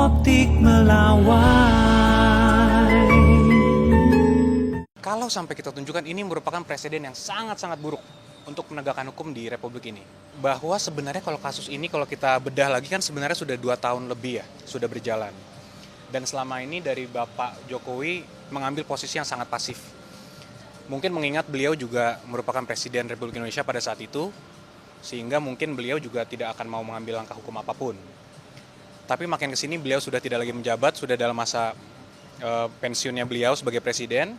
optik melawai. Kalau sampai kita tunjukkan ini merupakan presiden yang sangat-sangat buruk untuk menegakkan hukum di Republik ini. Bahwa sebenarnya kalau kasus ini kalau kita bedah lagi kan sebenarnya sudah 2 tahun lebih ya, sudah berjalan. Dan selama ini dari Bapak Jokowi mengambil posisi yang sangat pasif. Mungkin mengingat beliau juga merupakan presiden Republik Indonesia pada saat itu, sehingga mungkin beliau juga tidak akan mau mengambil langkah hukum apapun. Tapi makin kesini beliau sudah tidak lagi menjabat, sudah dalam masa pensiunnya beliau sebagai presiden,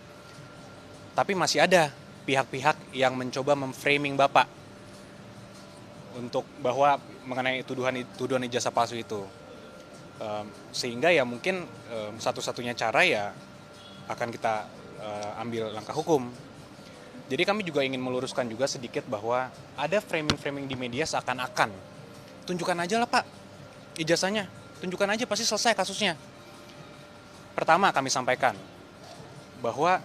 tapi masih ada pihak-pihak yang mencoba memframing Bapak untuk bahwa mengenai tuduhan ijazah palsu itu. Sehingga ya mungkin satu-satunya cara ya akan kita ambil langkah hukum. Jadi kami juga ingin meluruskan juga sedikit bahwa ada framing-framing di media seakan-akan tunjukkan aja lah Pak ijazahnya, tunjukkan aja pasti selesai kasusnya. Pertama kami sampaikan bahwa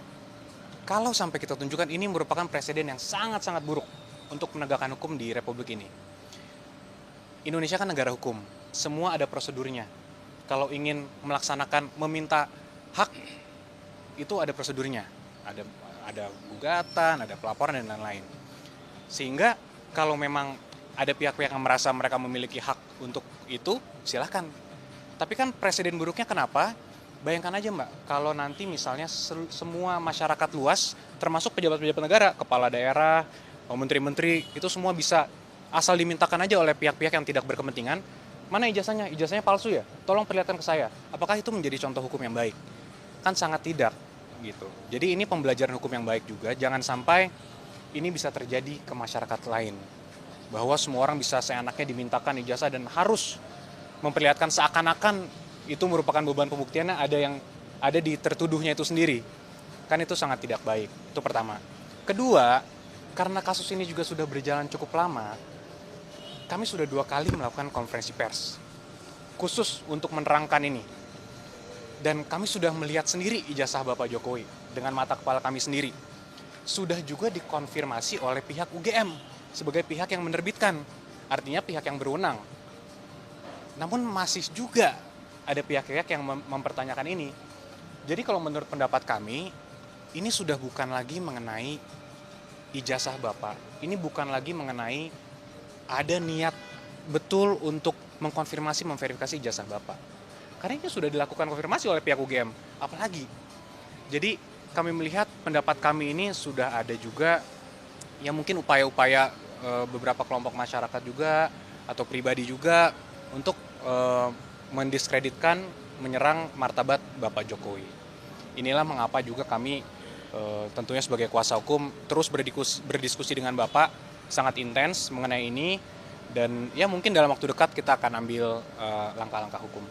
kalau sampai kita tunjukkan ini merupakan presiden yang sangat-sangat buruk untuk menegakkan hukum di Republik ini. Indonesia kan negara hukum, semua ada prosedurnya. Kalau ingin melaksanakan, meminta hak, itu ada prosedurnya. Ada gugatan, ada pelaporan, dan lain-lain. Sehingga kalau memang ada pihak-pihak yang merasa mereka memiliki hak untuk itu, silahkan. Tapi kan presiden buruknya kenapa? Bayangkan aja Mbak, kalau nanti misalnya semua masyarakat luas, termasuk pejabat-pejabat negara, kepala daerah, menteri-menteri, itu semua bisa asal dimintakan aja oleh pihak-pihak yang tidak berkepentingan, mana ijazahnya? Ijazahnya palsu ya? Tolong perlihatkan ke saya. Apakah itu menjadi contoh hukum yang baik? Kan sangat tidak gitu. Jadi ini pembelajaran hukum yang baik juga. Jangan sampai ini bisa terjadi ke masyarakat lain. Bahwa semua orang bisa seenaknya dimintakan ijazah dan harus memperlihatkan seakan-akan itu merupakan beban pembuktiannya ada di tertuduhnya itu sendiri. Kan itu sangat tidak baik. Itu pertama. Kedua, karena kasus ini juga sudah berjalan cukup lama, kami sudah 2 kali melakukan konferensi pers khusus untuk menerangkan ini. Dan kami sudah melihat sendiri ijazah Bapak Jokowi dengan mata kepala kami sendiri. Sudah juga dikonfirmasi oleh pihak UGM sebagai pihak yang menerbitkan, artinya pihak yang berwenang. Namun masih juga ada pihak-pihak yang mempertanyakan ini. Jadi kalau menurut pendapat kami, ini sudah bukan lagi mengenai ijazah Bapak. Ini bukan lagi mengenai ada niat betul untuk mengkonfirmasi, memverifikasi ijazah Bapak. Karena ini sudah dilakukan konfirmasi oleh pihak UGM, apalagi. Jadi kami melihat pendapat kami ini sudah ada juga yang mungkin upaya-upaya beberapa kelompok masyarakat juga atau pribadi juga untuk mendiskreditkan, menyerang martabat Bapak Jokowi. Inilah mengapa juga kami tentunya sebagai kuasa hukum terus berdiskusi dengan Bapak sangat intens mengenai ini, dan ya mungkin dalam waktu dekat kita akan ambil langkah-langkah hukum.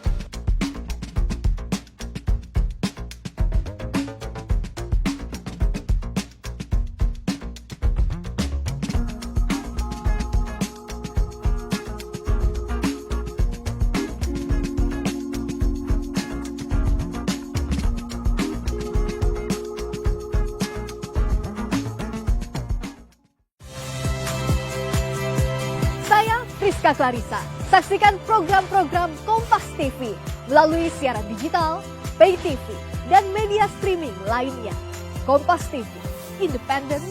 Rizka Clarissa. Saksikan program-program Kompas TV melalui siaran digital, pay TV, dan media streaming lainnya. Kompas TV, independen,